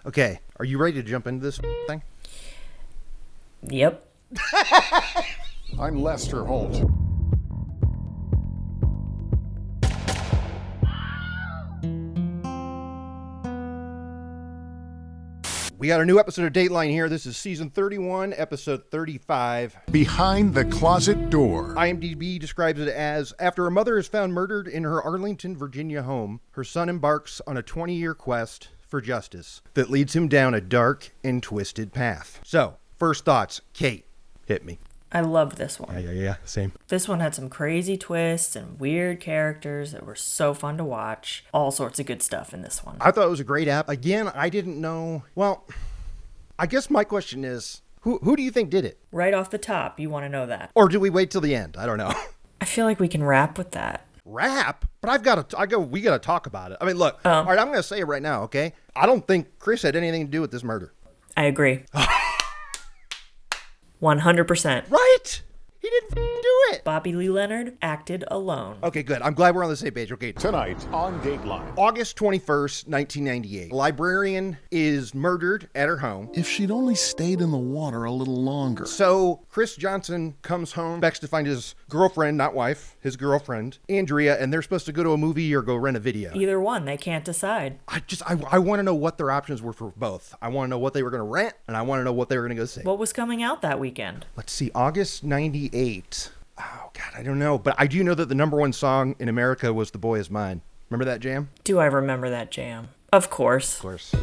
Okay, are you ready to jump into this thing? Yep. I'm Lester Holt. We got a new episode of Dateline here. This is season 31, episode 35. Behind the Closet Door. IMDb describes it as, after a mother is found murdered in her Arlington, Virginia home, her son embarks on a 20-year quest for justice that leads him down a dark and twisted path. So, first thoughts. Kate, hit me. I loved this one. Yeah, same. This one had some crazy twists and weird characters that were so fun to watch. All sorts of good stuff in this one. I thought it was a great app. Again, I didn't know. Well, I guess my question is, who do you think did it? Right off the top, you want to know that. Or do we wait till the end? I don't know. I feel like we can wrap with that. Rap? But we got to talk about it. I mean, look, all right, I'm going to say it right now, okay? I don't think Chris had anything to do with this murder. I agree. 100%. Right? He didn't do it. Bobby Lee Leonard acted alone. Okay, good. I'm glad we're on the same page. Okay. Tonight on Dateline. August 21st, 1998. A librarian is murdered at her home. If she'd only stayed in the water a little longer. So Chris Johnson comes home, expects to find his girlfriend, not wife, his girlfriend, Andrea, and they're supposed to go to a movie or go rent a video. Either one, they can't decide. I want to know what their options were for both. I want to know what they were going to rent, and I want to know what they were going to go see. What was coming out that weekend? Let's see, August 98. Oh, God, I don't know. But I do know that the number one song in America was The Boy Is Mine. Remember that jam? Do I remember that jam? Of course. Of course.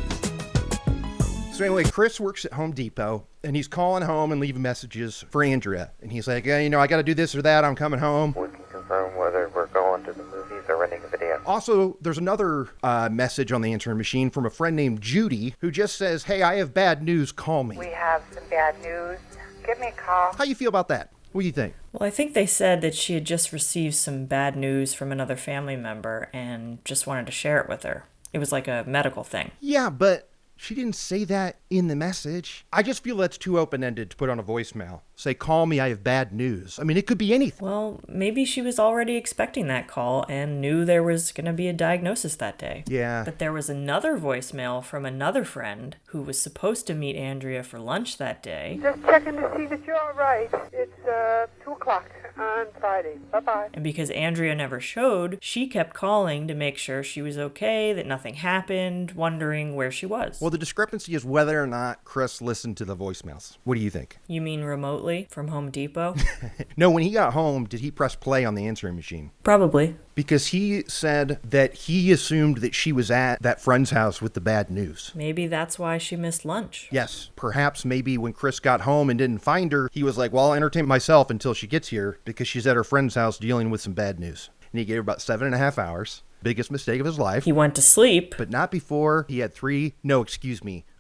So anyway, Chris works at Home Depot, and he's calling home and leaving messages for Andrea. And he's like, I got to do this or that. I'm coming home. We can confirm whether we're going to the movies or renting a video. Also, there's another message on the answering machine from a friend named Judy, who just says, hey, I have bad news. Call me. We have some bad news. Give me a call. How you feel about that? What do you think? Well, I think they said that she had just received some bad news from another family member and just wanted to share it with her. It was like a medical thing. Yeah, but she didn't say that in the message. I just feel that's too open-ended to put on a voicemail. Say, call me, I have bad news. I mean, it could be anything. Well, maybe she was already expecting that call and knew there was going to be a diagnosis that day. Yeah. But there was another voicemail from another friend who was supposed to meet Andrea for lunch that day. Just checking to see that you're all right. It's 2 o'clock on Friday. Bye-bye. And because Andrea never showed, she kept calling to make sure she was okay, that nothing happened, wondering where she was. Well, the discrepancy is whether or not Chris listened to the voicemails. What do you think? You mean remotely from Home Depot? No, when he got home, did he press play on the answering machine? Probably. Because he said that he assumed that she was at that friend's house with the bad news. Maybe that's why she missed lunch. Yes. Perhaps maybe when Chris got home and didn't find her, he was like, well, I'll entertain myself until she gets here because she's at her friend's house dealing with some bad news. And he gave her about 7.5 hours. Biggest mistake of his life. He went to sleep. But not before he had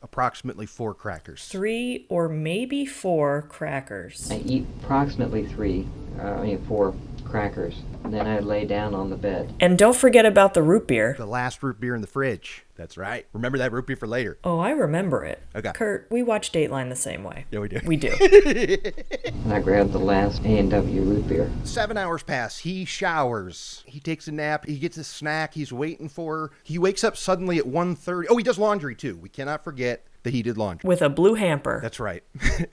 approximately 4 crackers. 3 or maybe 4 crackers. I eat approximately 4 crackers, and then I lay down on the bed. And don't forget about the root beer. The last root beer in the fridge. That's right. Remember that root beer for later. Oh, I remember it. Okay. Kurt, we watch Dateline the same way. Yeah, we do. We do. And I grabbed the last A&W root beer. 7 hours pass. He showers. He takes a nap. He gets a snack. He's waiting for her. He wakes up suddenly at 1:30. Oh, he does laundry too. We cannot forget that he did laundry. With a blue hamper. That's right.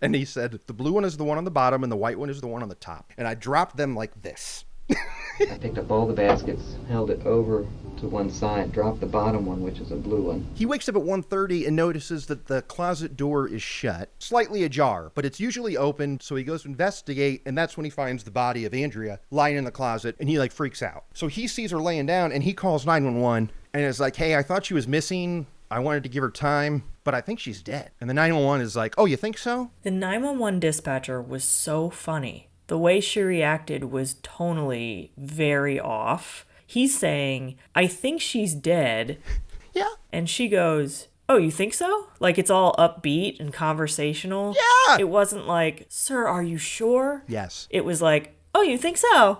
And he said, the blue one is the one on the bottom and the white one is the one on the top. And I dropped them like this. I picked up all the baskets, held it over to one side, dropped the bottom one, which is a blue one. He wakes up at 1:30 and notices that the closet door is shut, slightly ajar, but it's usually open, so he goes to investigate, and that's when he finds the body of Andrea lying in the closet, and he freaks out. So he sees her laying down, and he calls 911, and is like, hey, I thought she was missing. I wanted to give her time, but I think she's dead. And the 911 is like, oh, you think so? The 911 dispatcher was so funny. The way she reacted was tonally very off. He's saying, I think she's dead. Yeah. And she goes, oh, you think so? Like it's all upbeat and conversational. Yeah. It wasn't like, sir, are you sure? Yes. It was like, oh, you think so?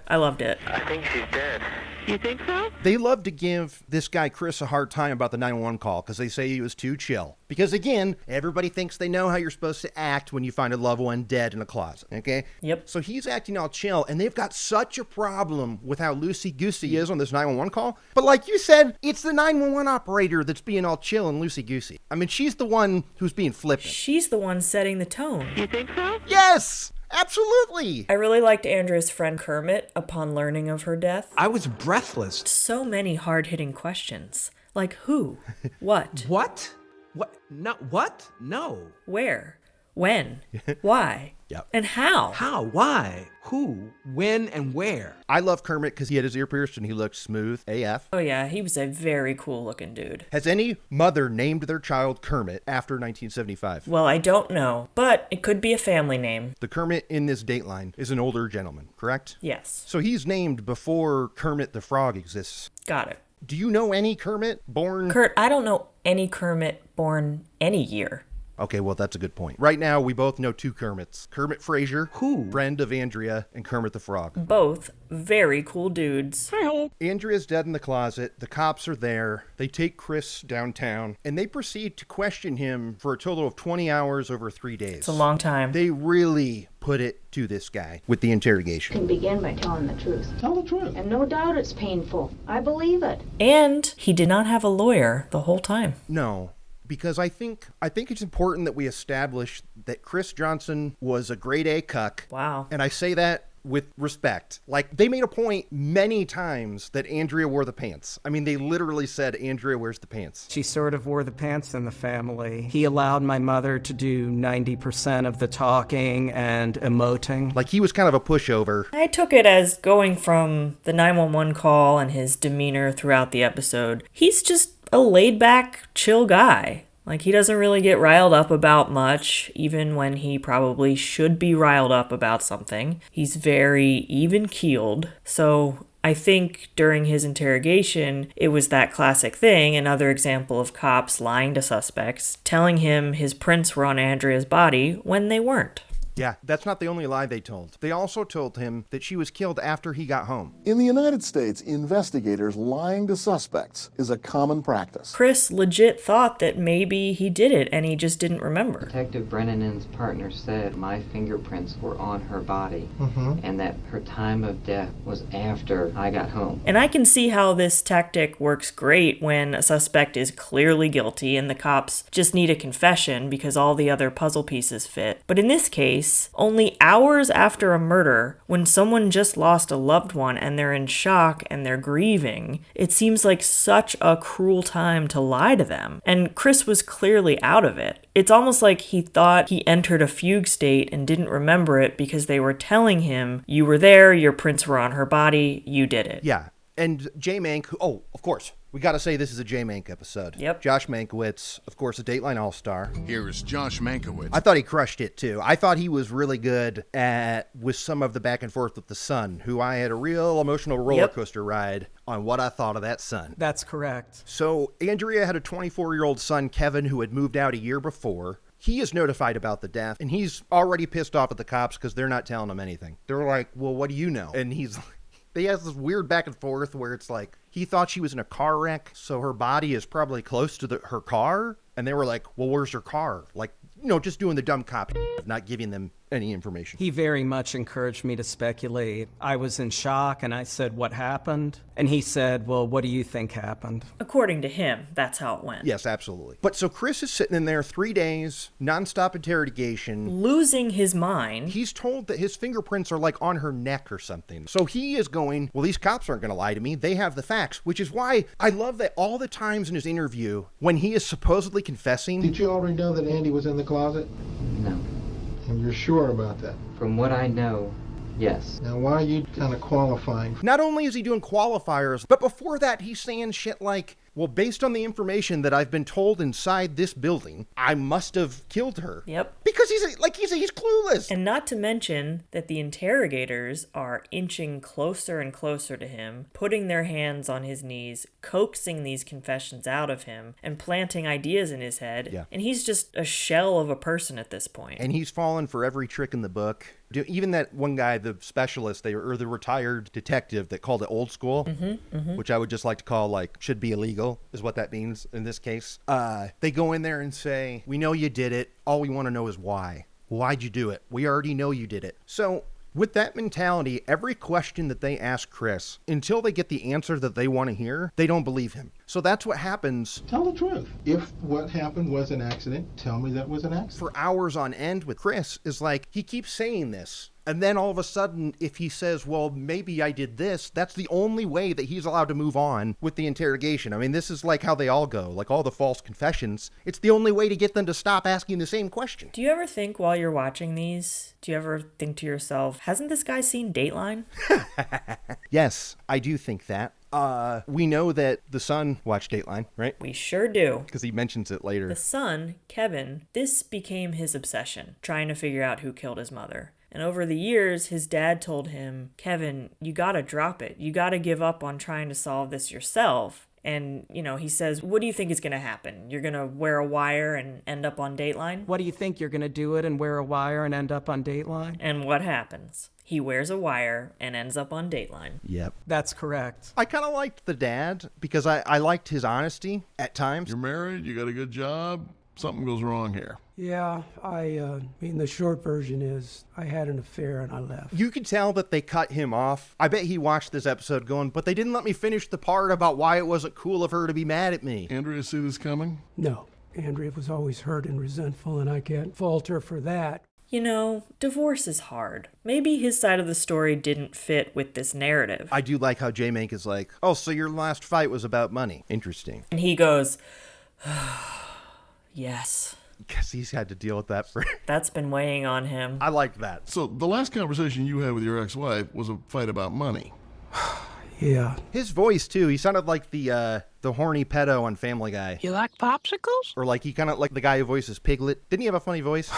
I loved it. I think she's dead. You think so? They love to give this guy Chris a hard time about the 911 call because they say he was too chill. Because again, everybody thinks they know how you're supposed to act when you find a loved one dead in a closet, okay? Yep. So he's acting all chill, and they've got such a problem with how loosey-goosey he is on this 911 call. But like you said, it's the 911 operator that's being all chill and loosey-goosey. I mean, she's the one who's being flippant. She's the one setting the tone. You think so? Yes! Absolutely! I really liked Andrea's friend Kermit upon learning of her death. I was breathless. So many hard-hitting questions. Like who? What? What? What? No. What? No. Where? When? Why? Yep. And how? How? Why? Who? When? And where? I love Kermit because he had his ear pierced and he looked smooth AF. Oh yeah, he was a very cool looking dude. Has any mother named their child Kermit after 1975? Well, I don't know, but it could be a family name. The Kermit in this Dateline is an older gentleman, correct? Yes. So he's named before Kermit the Frog exists. Got it. Do you know any Kermit born? Kurt, I don't know any Kermit born any year. Okay, well, that's a good point. Right now, we both know two Kermits. Kermit Frazier, Who? friend of Andrea, and Kermit the Frog. Both very cool dudes. Andrea's dead in the closet. The cops are there. They take Chris downtown, and they proceed to question him for a total of 20 hours over 3 days. It's a long time. They really put it to this guy with the interrogation. Can begin by telling the truth. Tell the truth. And no doubt it's painful. I believe it. And he did not have a lawyer the whole time. No. Because I think it's important that we establish that Chris Johnson was a grade A cuck. Wow. And I say that with respect. Like, they made a point many times that Andrea wore the pants. I mean, they literally said Andrea wears the pants. She sort of wore the pants in the family. He allowed my mother to do 90% of the talking and emoting. Like, he was kind of a pushover. I took it as going from the 911 call and his demeanor throughout the episode. He's just a laid-back, chill guy. Like, he doesn't really get riled up about much, even when he probably should be riled up about something. He's very even-keeled. So I think during his interrogation, it was that classic thing, another example of cops lying to suspects, telling him his prints were on Andrea's body when they weren't. Yeah, that's not the only lie they told. They also told him that she was killed after he got home. In the United States, investigators lying to suspects is a common practice. Chris legit thought that maybe he did it and he just didn't remember. Detective Brennan's partner said my fingerprints were on her body and that her time of death was after I got home. And I can see how this tactic works great when a suspect is clearly guilty and the cops just need a confession because all the other puzzle pieces fit. But in this case, only hours after a murder, when someone just lost a loved one and they're in shock and they're grieving, it seems like such a cruel time to lie to them. And Chris was clearly out of it. It's almost like he thought he entered a fugue state and didn't remember it because they were telling him, you were there, your prints were on her body, you did it. Yeah. And JMank, oh, of course, we got to say this is a JMank episode. Yep. Josh Mankiewicz, of course, a Dateline All-Star. Here's Josh Mankiewicz. I thought he crushed it, too. I thought he was really good with some of the back and forth with the son, who I had a real emotional roller coaster ride on what I thought of that son. That's correct. So Andrea had a 24-year-old son, Kevin, who had moved out a year before. He is notified about the death, and he's already pissed off at the cops because they're not telling him anything. They're like, well, what do you know? And he's like, they have this weird back and forth where it's like, he thought she was in a car wreck, so her body is probably close to her car. And they were like, well, where's her car? Like, you know, just doing the dumb cop of not giving them any information. He very much encouraged me to speculate. I was in shock, and I said, what happened? And he said, well, what do you think happened? According to him, that's how it went. Yes, absolutely. But so Chris is sitting in there 3 days, nonstop interrogation. Losing his mind. He's told that his fingerprints are like on her neck or something. So he is going, well, these cops aren't going to lie to me. They have the facts, which is why I love that all the times in his interview when he is supposedly confessing. Did you already know that Andy was in the closet? No. And you're sure about that? From what I know, yes. Now, why are you kind of qualifying? Not only is he doing qualifiers, but before that, he's saying shit like, well, based on the information that I've been told inside this building, I must have killed her. Yep. Because he's clueless. And not to mention that the interrogators are inching closer and closer to him, putting their hands on his knees, coaxing these confessions out of him, and planting ideas in his head. Yeah. And he's just a shell of a person at this point. And he's fallen for every trick in the book. Even that one guy, the specialist, or the retired detective that called it old school, which I would just like to call, like, should be illegal, is what that means in this case. They go in there and say, we know you did it. All we want to know is why. Why'd you do it? We already know you did it. So with that mentality, every question that they ask Chris, until they get the answer that they want to hear, they don't believe him. So that's what happens. Tell the truth. If what happened was an accident, tell me that was an accident. For hours on end with Chris is like, he keeps saying this. And then all of a sudden, if he says, well, maybe I did this, that's the only way that he's allowed to move on with the interrogation. I mean, this is like how they all go, like all the false confessions. It's the only way to get them to stop asking the same question. Do you ever think while you're watching these, do you ever think to yourself, hasn't this guy seen Dateline? Yes, I do think that. We know that the son watched Dateline, right? We sure do. Because he mentions it later. The son, Kevin, this became his obsession, trying to figure out who killed his mother. And over the years, his dad told him, Kevin, you gotta drop it. You gotta give up on trying to solve this yourself. And, he says, what do you think is going to happen? You're going to wear a wire and end up on Dateline? What do you think? You're going to do it and wear a wire and end up on Dateline? And what happens? He wears a wire and ends up on Dateline. Yep. That's correct. I kind of liked the dad because I liked his honesty at times. You're married, you got a good job, something goes wrong here. Yeah, the short version is I had an affair and I left. You could tell that they cut him off. I bet he watched this episode going, but they didn't let me finish the part about why it wasn't cool of her to be mad at me. Andrea see this coming? No. Andrea was always hurt and resentful, and I can't fault her for that. Divorce is hard. Maybe his side of the story didn't fit with this narrative. I do like how JMank is like, oh, so your last fight was about money. Interesting. And he goes, yes. Because he's had to deal with that for... That's been weighing on him. I like that. So the last conversation you had with your ex-wife was a fight about money. Yeah. His voice, too. He sounded like the horny pedo on Family Guy. You like popsicles? Or like he kind of like the guy who voices Piglet. Didn't he have a funny voice?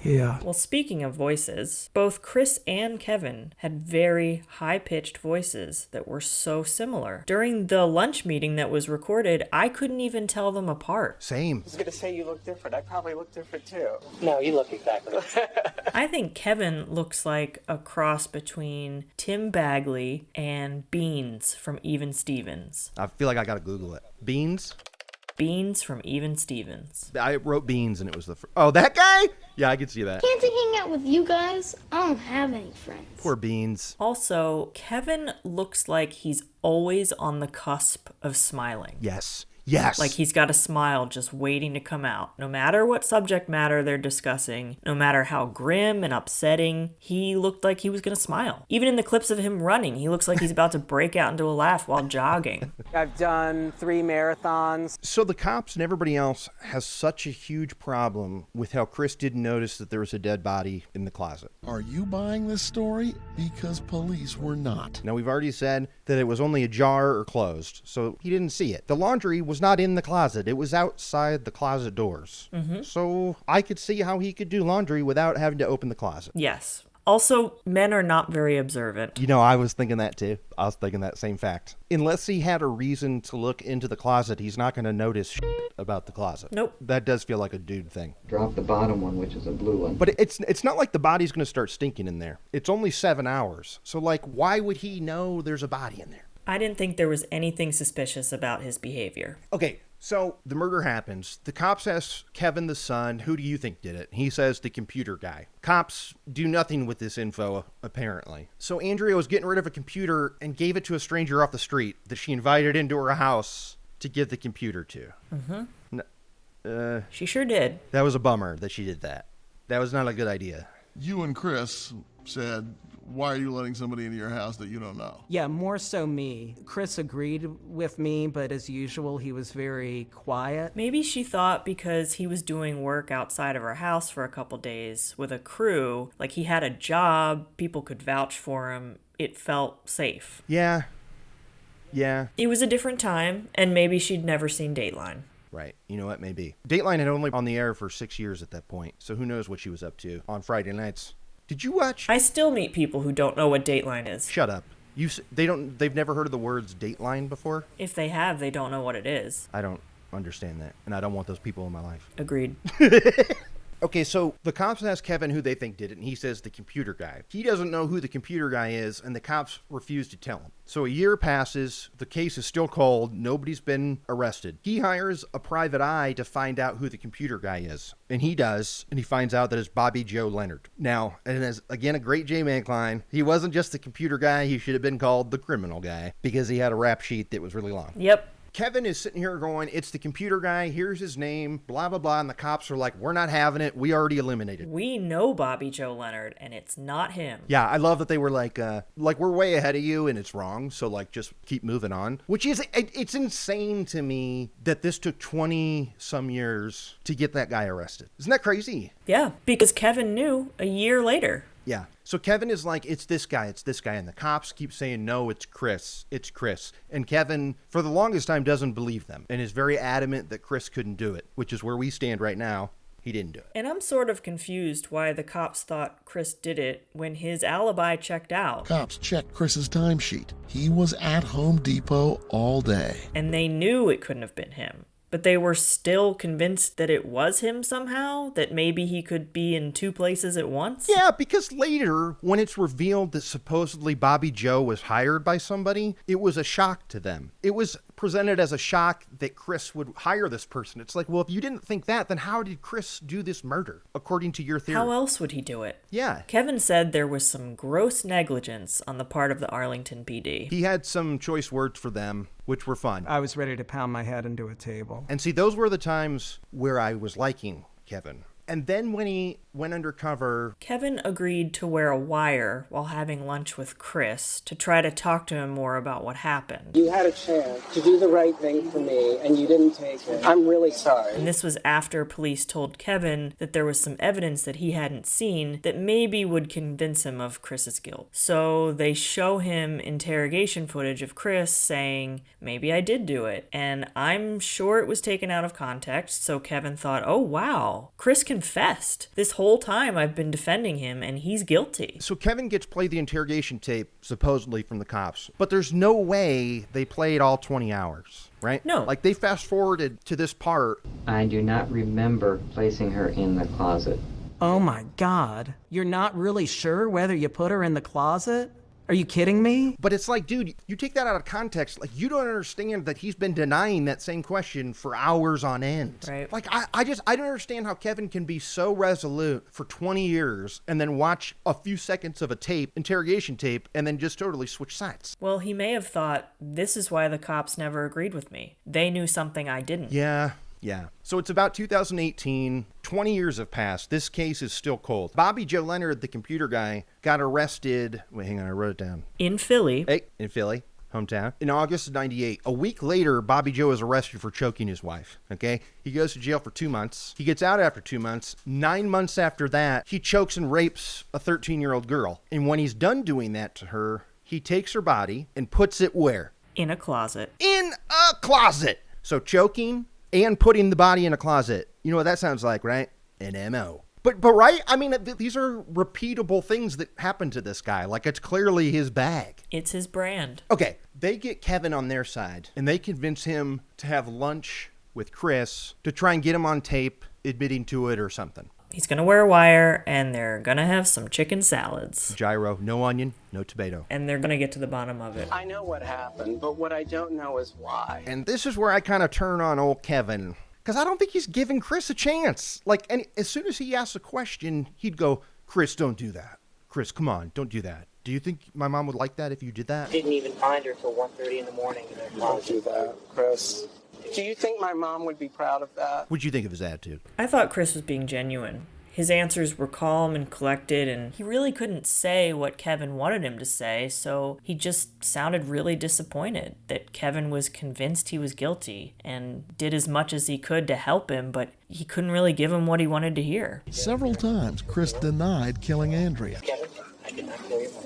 Yeah. Well, speaking of voices, both Chris and Kevin had very high-pitched voices that were so similar. During the lunch meeting that was recorded, I couldn't even tell them apart. Same. I was going to say you look different. I probably look different too. No, you look exactly the same. I think Kevin looks like a cross between Tim Bagley and Beans from Even Stevens. I feel like I gotta Google it. Beans? Beans from Even Stevens. I wrote Beans and it was the... Oh, that guy? Yeah, I could see that. Can't I hang out with you guys? I don't have any friends. Poor Beans. Also, Kevin looks like he's always on the cusp of smiling. Yes. Yes. Like he's got a smile just waiting to come out. No matter what subject matter they're discussing, no matter how grim and upsetting, he looked like he was going to smile. Even in the clips of him running, he looks like he's about to break out into a laugh while jogging. I've done 3 marathons. So the cops and everybody else has such a huge problem with how Chris didn't notice that there was a dead body in the closet. Are you buying this story? Because police were not. Now, we've already said that it was only ajar or closed, so he didn't see it. The laundry was not in the closet. It was outside the closet doors. Mm-hmm. So I could see how he could do laundry without having to open the closet. Yes. Also, men are not very observant. I was thinking that too. I was thinking that same fact. Unless he had a reason to look into the closet, he's not going to notice shit about the closet. Nope. That does feel like a dude thing. Drop the bottom one, which is a blue one. But it's not like the body's going to start stinking in there. It's only 7 hours. So, why would he know there's a body in there? I didn't think there was anything suspicious about his behavior. Okay, so the murder happens. The cops ask Kevin, the son, who do you think did it? He says the computer guy. Cops do nothing with this info, apparently. So Andrea was getting rid of a computer and gave it to a stranger off the street that she invited into her house to give the computer to. Mm-hmm. She sure did. That was a bummer that she did that. That was not a good idea. You and Chris said, why are you letting somebody into your house that you don't know? Yeah, more so me. Chris agreed with me, but as usual, he was very quiet. Maybe she thought because he was doing work outside of her house for a couple days with a crew, like he had a job, people could vouch for him, it felt safe. Yeah. It was a different time, and maybe she'd never seen Dateline. Right. You know what? Maybe. Dateline had only been on the air for 6 years at that point, so who knows what she was up to on Friday nights. Did you watch? I still meet people who don't know what Dateline is. Shut up. They've never heard of the words Dateline before? If they have, they don't know what it is. I don't understand that, and I don't want those people in my life. Agreed. Okay, so the cops ask Kevin who they think did it, and he says the computer guy. He doesn't know who the computer guy is, and the cops refuse to tell him. So a year passes, the case is still cold, nobody's been arrested. He hires a private eye to find out who the computer guy is. And he does, and he finds out that it's Bobby Joe Leonard. Now, and as again a great JMank line, he wasn't just the computer guy, he should have been called the criminal guy, because he had a rap sheet that was really long. Yep. Kevin is sitting here going, it's the computer guy, here's his name, blah, blah, blah. And the cops are like, we're not having it. We already eliminated. We know Bobby Joe Leonard, and it's not him. Yeah, I love that they were like we're way ahead of you and it's wrong. So like, just keep moving on. Which is, it's insane to me that this took 20 some years to get that guy arrested. Isn't that crazy? Yeah, because Kevin knew a year later. Yeah. So Kevin is like, it's this guy. And the cops keep saying, no, it's Chris. And Kevin, for the longest time, doesn't believe them and is very adamant that Chris couldn't do it, which is where we stand right now. He didn't do it. And I'm sort of confused why the cops thought Chris did it when his alibi checked out. Cops checked Chris's timesheet. He was at Home Depot all day. And they knew it couldn't have been him. But they were still convinced that it was him somehow? That maybe he could be in two places at once? Yeah, because later, when it's revealed that supposedly Bobby Joe was hired by somebody, it was a shock to them. It was presented as a shock that Chris would hire this person. It's like, well, if you didn't think that, then how did Chris do this murder, according to your theory? How else would he do it? Yeah. Kevin said there was some gross negligence on the part of the Arlington PD. He had some choice words for them, which were fun. I was ready to pound my head into a table. And see, those were the times where I was liking Kevin. And then when he went undercover, Kevin agreed to wear a wire while having lunch with Chris to try to talk to him more about what happened. You had a chance to do the right thing for me, and you didn't take it. I'm really sorry. And this was after police told Kevin that there was some evidence that he hadn't seen that maybe would convince him of Chris's guilt. So they show him interrogation footage of Chris saying, maybe I did do it. And I'm sure it was taken out of context, so Kevin thought, oh wow, Chris confessed. This whole time I've been defending him and he's guilty. So Kevin gets played the interrogation tape, supposedly from the cops, but there's no way they played all 20 hours, right? No. Like they fast forwarded to this part. I do not remember placing her in the closet. Oh my God. You're not really sure whether you put her in the closet? Are you kidding me? But it's like, dude, you take that out of context. Like, you don't understand that he's been denying that same question for hours on end. Right. Like, I don't understand how Kevin can be so resolute for 20 years and then watch a few seconds of a tape, interrogation tape, and then just totally switch sides. Well, he may have thought, this is why the cops never agreed with me. They knew something I didn't. Yeah. So it's about 2018. 20 years have passed. This case is still cold. Bobby Joe Leonard, the computer guy, got arrested. Wait, hang on. I wrote it down. In Philly. Hey, in Philly. Hometown. In August of 98. A week later, Bobby Joe is arrested for choking his wife. Okay? He goes to jail for 2 months. He gets out after 2 months. 9 months after that, he chokes and rapes a 13-year-old girl. And when he's done doing that to her, he takes her body and puts it where? In a closet. In a closet! So choking and putting the body in a closet. You know what that sounds like, right? An MO. But right? I mean, these are repeatable things that happen to this guy. Like, it's clearly his bag. It's his brand. Okay, they get Kevin on their side, and they convince him to have lunch with Chris to try and get him on tape admitting to it or something. He's going to wear a wire, and they're going to have some chicken salads. Gyro, no onion, no tomato. And they're going to get to the bottom of it. I know what happened, but what I don't know is why. And this is where I kind of turn on old Kevin, because I don't think he's giving Chris a chance. Like, and as soon as he asks a question, he'd go, Chris, don't do that. Chris, come on, don't do that. Do you think my mom would like that if you did that? Didn't even find her till 1:30 in the morning. Don't do that, Chris. Do you think my mom would be proud of that? What'd you think of his attitude? I thought Chris was being genuine. His answers were calm and collected, and he really couldn't say what Kevin wanted him to say, so he just sounded really disappointed that Kevin was convinced he was guilty and did as much as he could to help him, but he couldn't really give him what he wanted to hear. Several times, Chris denied killing Andrea. Kevin, I did not kill your mom.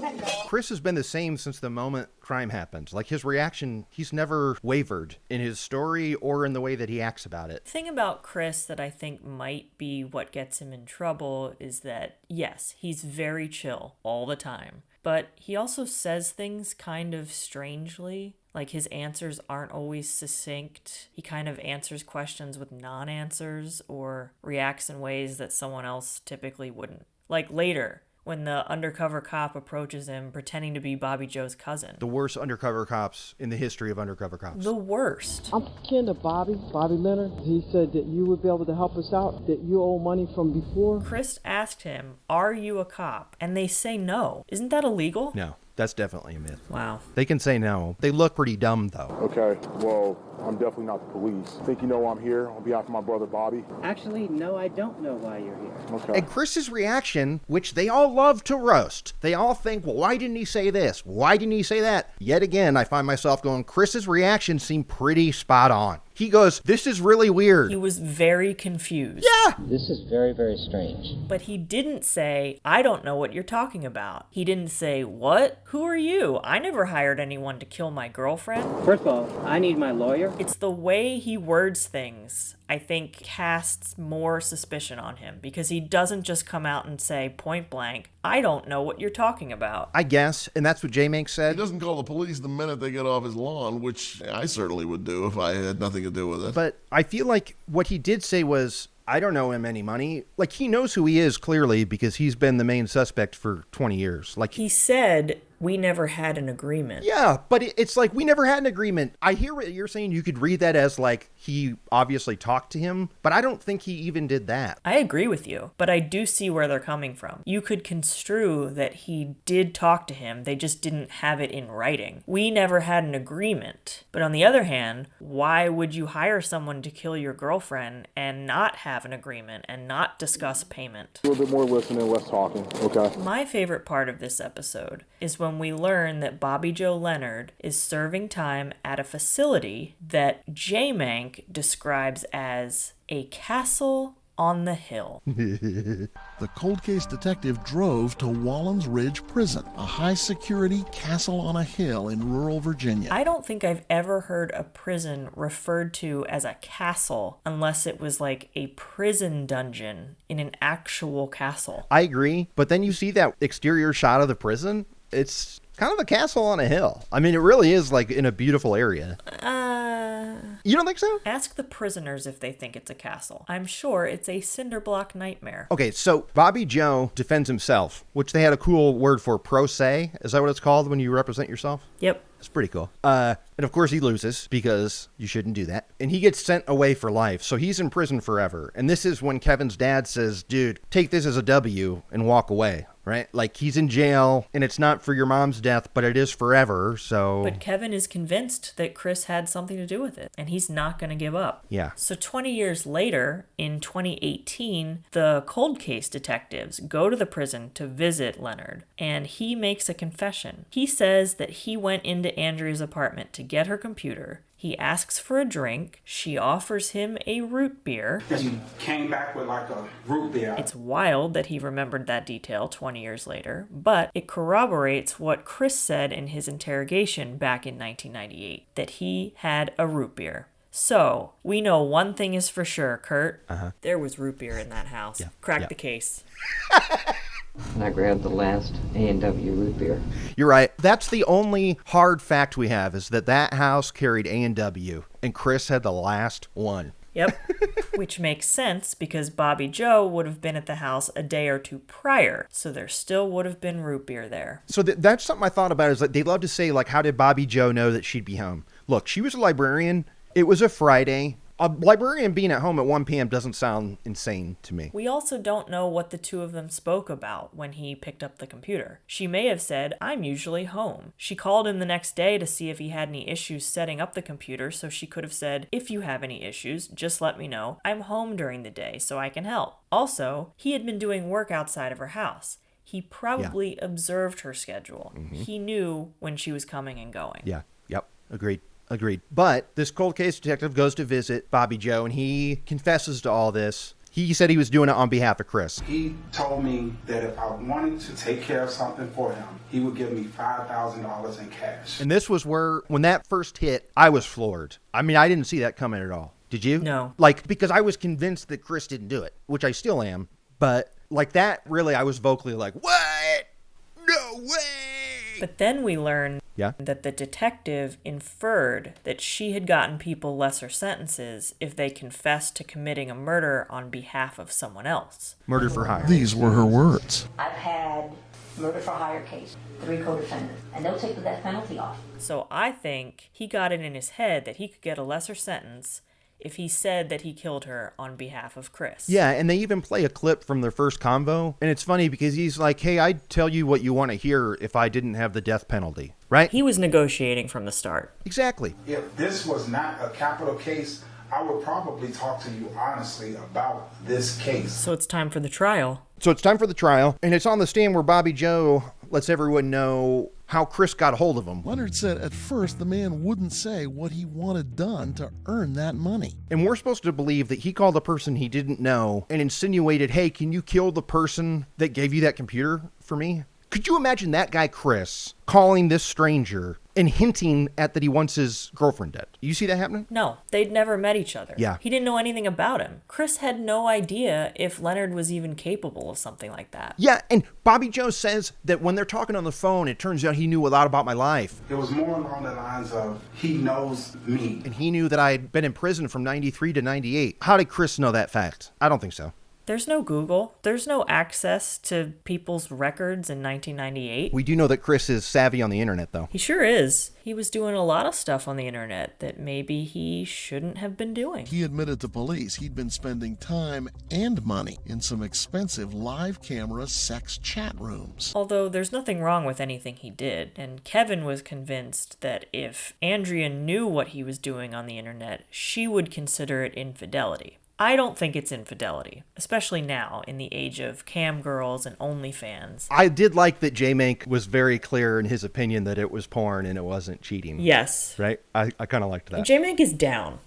Chris has been the same since the moment crime happened. Like, his reaction, he's never wavered in his story or in the way that he acts about it. The thing about Chris that I think might be what gets him in trouble is that, yes, he's very chill all the time, but he also says things kind of strangely. Like, his answers aren't always succinct. He kind of answers questions with non-answers or reacts in ways that someone else typically wouldn't. Like later, when the undercover cop approaches him pretending to be Bobby Joe's cousin. The worst undercover cops in the history of undercover cops. The worst. I'm kin to Bobby Leonard. He said that you would be able to help us out, that you owe money from before. Chris asked him, "Are you a cop?" And they say no. Isn't that illegal? No. That's definitely a myth. Wow. They can say no. They look pretty dumb, though. Okay, well, I'm definitely not the police. Think you know I'm here on behalf of my brother Bobby? Actually, no, I don't know why you're here. Okay. And Chris's reaction, which they all love to roast. They all think, well, why didn't he say this? Why didn't he say that? Yet again, I find myself going, Chris's reaction seemed pretty spot on. He goes, this is really weird. He was very confused. Yeah. This is very, very strange. But he didn't say, I don't know what you're talking about. He didn't say, what? Who are you? I never hired anyone to kill my girlfriend. First of all, I need my lawyer. It's the way he words things, I think, casts more suspicion on him, because he doesn't just come out and say point blank, I don't know what you're talking about. I guess, and that's what JMank said. He doesn't call the police the minute they get off his lawn, which I certainly would do if I had nothing to do with it. But I feel like what he did say was, I don't owe him any money. Like, he knows who he is, clearly, because he's been the main suspect for 20 years. Like, he said, we never had an agreement. Yeah, but it's like, we never had an agreement. I hear what you're saying. You could read that as, like, he obviously talked to him, but I don't think he even did that. I agree with you, but I do see where they're coming from. You could construe that he did talk to him, they just didn't have it in writing. We never had an agreement. But on the other hand, why would you hire someone to kill your girlfriend and not have an agreement and not discuss payment? A little bit more listening, less talking, okay? My favorite part of this episode is when we learn that Bobby Joe Leonard is serving time at a facility that JMank describes as a castle on the hill. The cold case detective drove to Wallens Ridge Prison, a high-security castle on a hill in rural Virginia. I don't think I've ever heard a prison referred to as a castle unless it was like a prison dungeon in an actual castle. I agree, but then you see that exterior shot of the prison, it's kind of a castle on a hill. I mean, it really is, like, in a beautiful area. You don't think so? Ask the prisoners if they think it's a castle. I'm sure it's a cinder block nightmare. Okay, so Bobby Joe defends himself, which they had a cool word for, pro se. Is that what it's called when you represent yourself? Yep. It's pretty cool. And of course he loses, because you shouldn't do that. And he gets sent away for life, so he's in prison forever. And this is when Kevin's dad says, dude, take this as a W and walk away. Right? Like, he's in jail, and it's not for your mom's death, but it is forever, so... But Kevin is convinced that Chris had something to do with it, and he's not going to give up. Yeah. So 20 years later, in 2018, the cold case detectives go to the prison to visit Leonard, and he makes a confession. He says that he went into Andrea's apartment to get her computer. He asks for a drink. She offers him a root beer. He came back with like a root beer. It's wild that he remembered that detail 20 years later, but it corroborates what Chris said in his interrogation back in 1998, that he had a root beer. So, we know one thing is for sure, Kurt. There was root beer in that house. Yeah. Crack the case. And I grabbed the last A&W root beer. You're right. That's the only hard fact we have, is that house carried A&W, and Chris had the last one. Yep. Which makes sense, because Bobby Joe would have been at the house a day or two prior, so there still would have been root beer there. So that's something I thought about, is that they love to say, like, how did Bobby Joe know that she'd be home? Look, she was a librarian. It was a Friday. A librarian being at home at 1 p.m. doesn't sound insane to me. We also don't know what the two of them spoke about when he picked up the computer. She may have said, I'm usually home. She called him the next day to see if he had any issues setting up the computer, so she could have said, if you have any issues, just let me know. I'm home during the day, so I can help. Also, he had been doing work outside of her house. He probably observed her schedule. He knew when she was coming and going. Yeah. Yep. Agreed. But this cold case detective goes to visit Bobby Joe, and he confesses to all this. He said he was doing it on behalf of Chris. He told me that if I wanted to take care of something for him, he would give me $5,000 in cash. And this was where, when that first hit, I was floored. I mean, I didn't see that coming at all. Did you? No. Like, because I was convinced that Chris didn't do it, which I still am. But, like, that really, I was vocally like, what? No way! But then we learn Yeah. That the detective inferred that she had gotten people lesser sentences if they confessed to committing a murder on behalf of someone else. Murder for hire. These were her words. I've had murder for hire case, 3 co-defendants, and they'll take the death penalty off. So I think he got it in his head that he could get a lesser sentence if he said that he killed her on behalf of Chris. Yeah, and they even play a clip from their first convo, and it's funny because he's like, hey, I'd tell you what you want to hear if I didn't have the death penalty, right? He was negotiating from the start. Exactly. If this was not a capital case, I would probably talk to you honestly about this case. So it's time for the trial. And it's on the stand where Bobby Joe lets everyone know how Chris got a hold of him. Leonard said at first the man wouldn't say what he wanted done to earn that money. And we're supposed to believe that he called a person he didn't know and insinuated, hey, can you kill the person that gave you that computer for me? Could you imagine that guy, Chris, calling this stranger and hinting at that he wants his girlfriend dead? You see that happening? No, they'd never met each other. Yeah. He didn't know anything about him. Chris had no idea if Leonard was even capable of something like that. Yeah, and Bobby Joe says that when they're talking on the phone, it turns out he knew a lot about my life. It was more along the lines of, he knows me. And he knew that I had been in prison from 93 to 98. How did Chris know that fact? I don't think so. There's no Google. There's no access to people's records in 1998. We do know that Chris is savvy on the internet, though. He sure is. He was doing a lot of stuff on the internet that maybe he shouldn't have been doing. He admitted to police he'd been spending time and money in some expensive live camera sex chat rooms. Although there's nothing wrong with anything he did, and Kevin was convinced that if Andrea knew what he was doing on the internet, she would consider it infidelity. I don't think it's infidelity, especially now in the age of cam girls and OnlyFans. I did like that JMank was very clear in his opinion that it was porn and it wasn't cheating. Yes. Right? I kind of liked that. JMank is down.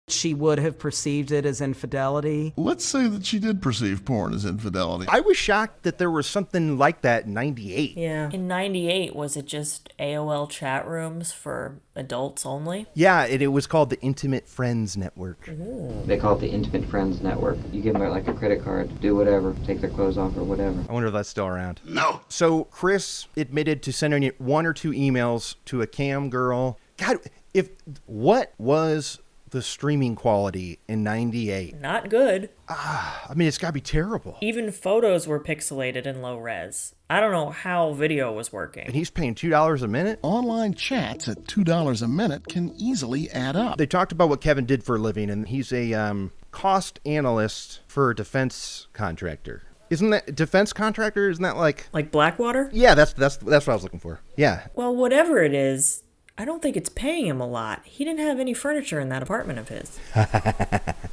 She would have perceived it as infidelity. Let's say that she did perceive porn as infidelity. I was shocked that there was something like that in 98. Yeah. In 98, was it just AOL chat rooms for adults only? Yeah, it was called the Intimate Friends Network. Ooh. They call it the Intimate Friends Network. You give them like a credit card, do whatever, take their clothes off or whatever. I wonder if that's still around. No. So Chris admitted to sending 1 or 2 emails to a cam girl. God, what was the streaming quality in 98? Not good. I mean, it's gotta be terrible. Even photos were pixelated in low res. I don't know how video was working. And he's paying $2 a minute? Online chats at $2 a minute can easily add up. They talked about what Kevin did for a living, and he's a cost analyst for a defense contractor. Isn't that defense contractor? Isn't that like Blackwater? Yeah, that's what I was looking for. Yeah. Well, whatever it is, I don't think it's paying him a lot. He didn't have any furniture in that apartment of his.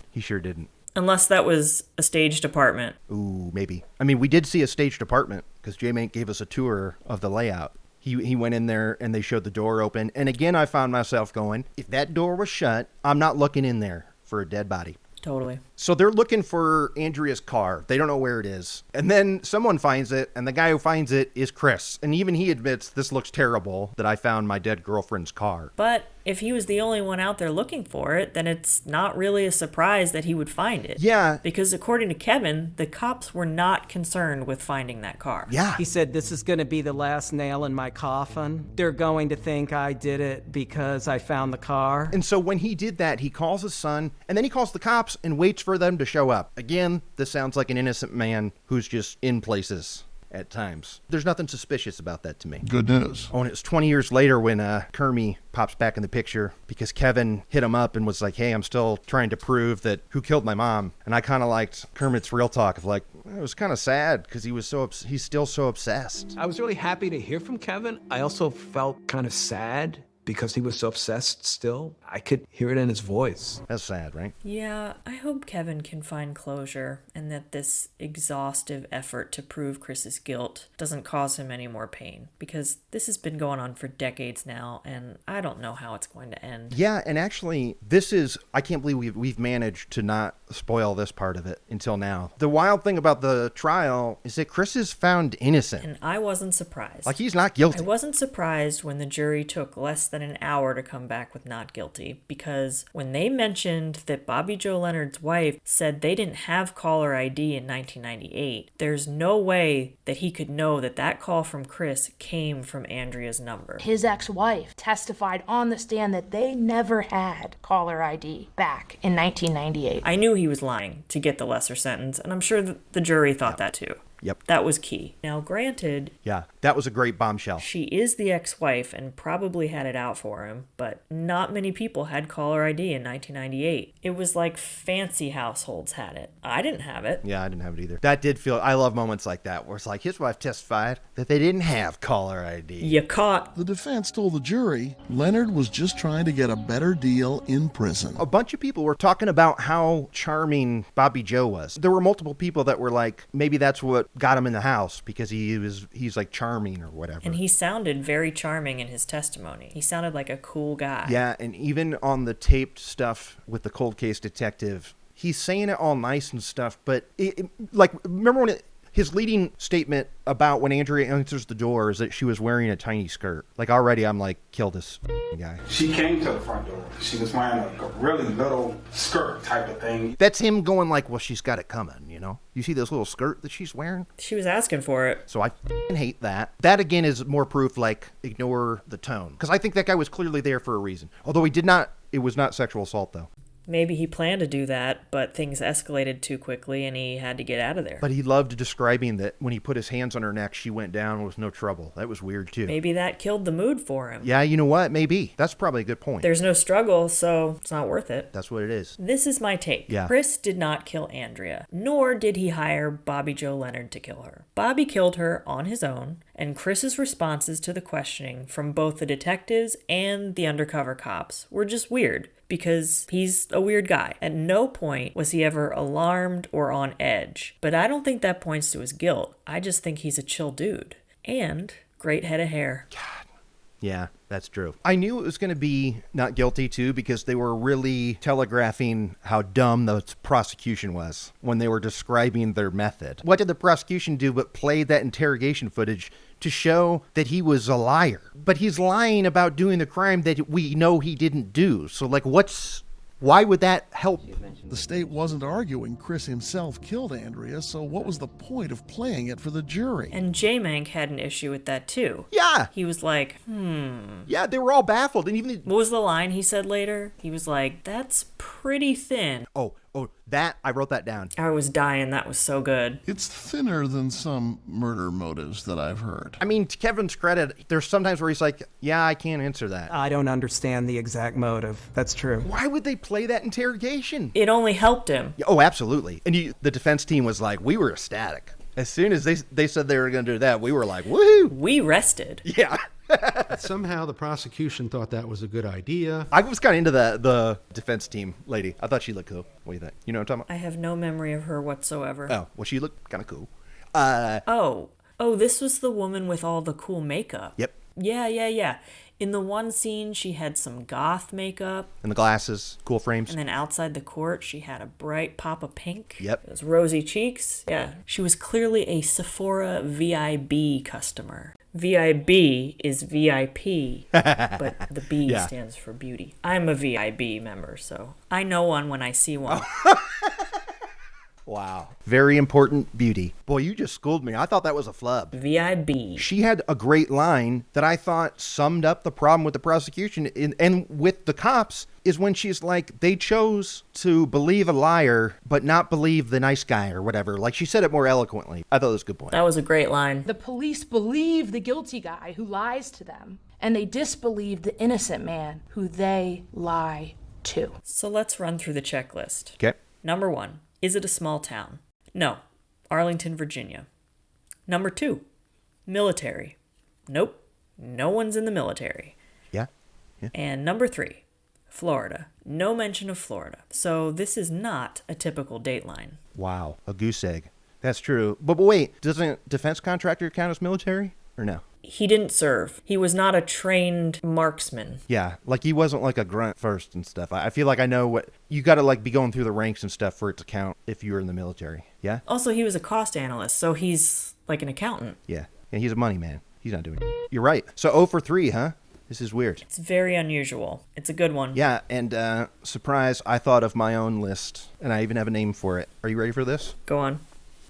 He sure didn't. Unless that was a staged apartment. Ooh, maybe. I mean, we did see a staged apartment because JMank gave us a tour of the layout. He went in there and they showed the door open. And again, I found myself going, if that door was shut, I'm not looking in there for a dead body. Totally. So they're looking for Andrea's car. They don't know where it is. And then someone finds it, and the guy who finds it is Chris. And even he admits, this looks terrible that I found my dead girlfriend's car. But if he was the only one out there looking for it, then it's not really a surprise that he would find it. Yeah. Because according to Kevin, the cops were not concerned with finding that car. Yeah. He said, this is going to be the last nail in my coffin. They're going to think I did it because I found the car. And so when he did that, he calls his son, and then he calls the cops and waits for them to show up. Again, this sounds like an innocent man who's just in places at times. There's nothing suspicious about that to me. Good news. Oh, and it's 20 years later when Kermit pops back in the picture because Kevin hit him up and was like, hey, I'm still trying to prove that who killed my mom. And I kind of liked Kermit's real talk of like, it was kind of sad because he's still so obsessed. I was really happy to hear from Kevin. I also felt kind of sad because he was so obsessed still. I could hear it in his voice. That's sad, right? Yeah, I hope Kevin can find closure and that this exhaustive effort to prove Chris's guilt doesn't cause him any more pain, because this has been going on for decades now and I don't know how it's going to end. Yeah, and actually, I can't believe we've managed to not spoil this part of it until now. The wild thing about the trial is that Chris is found innocent. And I wasn't surprised. Like, he's not guilty. I wasn't surprised when the jury took less than an hour to come back with not guilty. guilty because when they mentioned that Bobby Joe Leonard's wife said they didn't have caller ID in 1998, there's no way that he could know that that call from Chris came from Andrea's number. His ex-wife testified on the stand that they never had caller ID back in 1998. I knew he was lying to get the lesser sentence, and I'm sure that the jury thought that too. Yep. That was key. Now, granted, yeah, that was a great bombshell. She is the ex-wife and probably had it out for him, but not many people had caller ID in 1998. It was like fancy households had it. I didn't have it. Yeah, I didn't have it either. That did feel, I love moments like that where it's like his wife testified that they didn't have caller ID. You caught. The defense told the jury Leonard was just trying to get a better deal in prison. A bunch of people were talking about how charming Bobby Joe was. There were multiple people that were like, maybe that's what got him in the house because he's like charming or whatever. And he sounded very charming in his testimony. He sounded like a cool guy. Yeah, and even on the taped stuff with the cold case detective, he's saying it all nice and stuff, but like, remember when his leading statement about when Andrea enters the door is that she was wearing a tiny skirt. Like, already I'm like, kill this guy. She came to the front door. She was wearing a really little skirt type of thing. That's him going like, well, she's got it coming, you know? You see this little skirt that she's wearing? She was asking for it. So I hate that. That, again, is more proof, like, ignore the tone. Because I think that guy was clearly there for a reason. Although it was not sexual assault, though. Maybe he planned to do that, but things escalated too quickly and he had to get out of there. But he loved describing that when he put his hands on her neck, she went down with no trouble. That was weird, too. Maybe that killed the mood for him. Yeah, you know what? Maybe. That's probably a good point. There's no struggle, so it's not worth it. That's what it is. This is my take. Yeah. Chris did not kill Andrea, nor did he hire Bobby Joe Leonard to kill her. Bobby killed her on his own, and Chris's responses to the questioning from both the detectives and the undercover cops were just weird. Because he's a weird guy. At no point was he ever alarmed or on edge. But I don't think that points to his guilt. I just think he's a chill dude. And great head of hair. God. Yeah, that's true. I knew it was going to be not guilty, too, because they were really telegraphing how dumb the prosecution was when they were describing their method. What did the prosecution do but play that interrogation footage to show that he was a liar? But he's lying about doing the crime that we know he didn't do. So, like, why would that help? The state wasn't arguing Chris himself killed Andrea, so what was the point of playing it for the jury? And JMank had an issue with that too. Yeah. He was like, Yeah, they were all baffled. And even what was the line he said later? He was like, that's pretty thin. Oh, that, I wrote that down. I was dying. That was so good. It's thinner than some murder motives that I've heard. I mean, to Kevin's credit, there's sometimes where he's like, yeah, I can't answer that. I don't understand the exact motive. That's true. Why would they play that interrogation? It only helped him. Oh, absolutely. And the defense team was like, we were ecstatic. As soon as they said they were going to do that, we were like, woohoo! We rested. Yeah. Somehow the prosecution thought that was a good idea. I was kind of into the defense team lady. I thought she looked cool. What do you think? You know what I'm talking about? I have no memory of her whatsoever. Oh, well, she looked kind of cool. Oh, this was the woman with all the cool makeup. Yep. Yeah. In the one scene, she had some goth makeup. And the glasses, cool frames. And then outside the court, she had a bright pop of pink. Yep. Those rosy cheeks. Yeah. She was clearly a Sephora VIB customer. VIB is VIP, but the B stands for beauty. I'm a VIB member, so I know one when I see one. Wow. Very important beauty. Boy, you just schooled me. I thought that was a flub. VIB. She had a great line that I thought summed up the problem with the prosecution and with the cops is when she's like, they chose to believe a liar, but not believe the nice guy or whatever. Like, she said it more eloquently. I thought it was a good point. That was a great line. The police believe the guilty guy who lies to them, and they disbelieve the innocent man who they lie to. So let's run through the checklist. Okay. Number 1. Is it a small town? No. Arlington, Virginia. Number 2. Military. Nope. No one's in the military. Yeah. And number 3. Florida. No mention of Florida. So this is not a typical Dateline. Wow. A goose egg. That's true. But wait, doesn't defense contractor count as military or no? He didn't serve. He was not a trained marksman. Yeah, like he wasn't like a grunt first and stuff. I feel like I know what you got to like be going through the ranks and stuff for it to count if you were in the military. Yeah. Also, he was a cost analyst, so he's like an accountant. Yeah, and he's a money man. He's not doing it. You're right. So 0 for 3, huh? This is weird. It's very unusual. It's a good one. Yeah, and surprise, I thought of my own list, and I even have a name for it. Are you ready for this? Go on.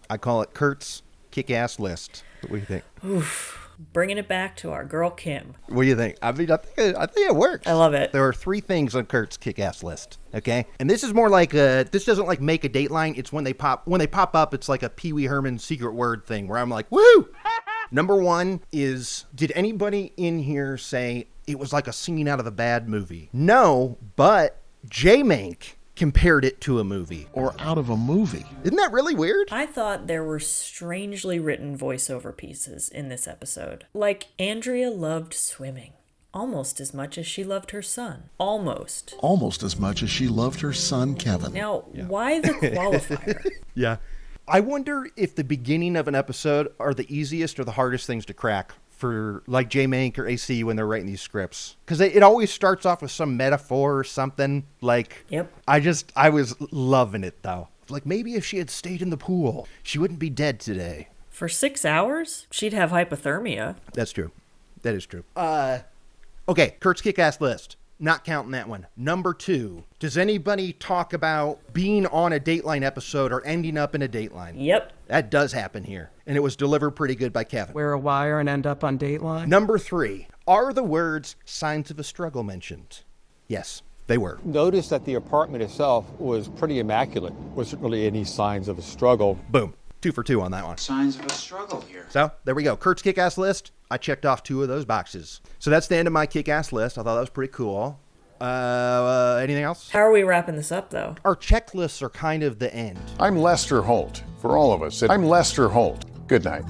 I call it Kurt's Kick-Ass List. What do you think? Oof. Bringing it back to our girl Kim. What do you think? I mean, I think it works. I love it. There are 3 things on Kurt's Kick-Ass List, okay? And this is more like this doesn't like make a Dateline. It's when they pop up, it's like a Pee Wee Herman secret word thing where I'm like, woo! Number 1 is, did anybody in here say it was like a scene out of a bad movie? No, but JMank compared it to a movie. Or out of a movie. Isn't that really weird? I thought there were strangely written voiceover pieces in this episode. Like, Andrea loved swimming almost as much as she loved her son. Almost. Almost as much as she loved her son, Kevin. Now, why the qualifier? Yeah. I wonder if the beginning of an episode are the easiest or the hardest things to crack for like JMank or AC when they're writing these scripts. Because it always starts off with some metaphor or something. Like, yep. I was loving it though. Like maybe if she had stayed in the pool, she wouldn't be dead today. For 6 hours, she'd have hypothermia. That's true. That is true. Okay, Kurt's Kick-Ass List. Not counting that one. Number 2, does anybody talk about being on a Dateline episode or ending up in a Dateline? Yep. That does happen here. And it was delivered pretty good by Kevin. Wear a wire and end up on Dateline? Number 3, are the words signs of a struggle mentioned? Yes, they were. Notice that the apartment itself was pretty immaculate. Wasn't really any signs of a struggle. Boom. 2 for 2 on that one. Signs of a struggle here. So, there we go. Kurt's Kick-Ass List. I checked off 2 of those boxes. So that's the end of my Kick-Ass List. I thought that was pretty cool. Anything else? How are we wrapping this up, though? Our checklists are kind of the end. I'm Lester Holt. For all of us, I'm Lester Holt. Good night.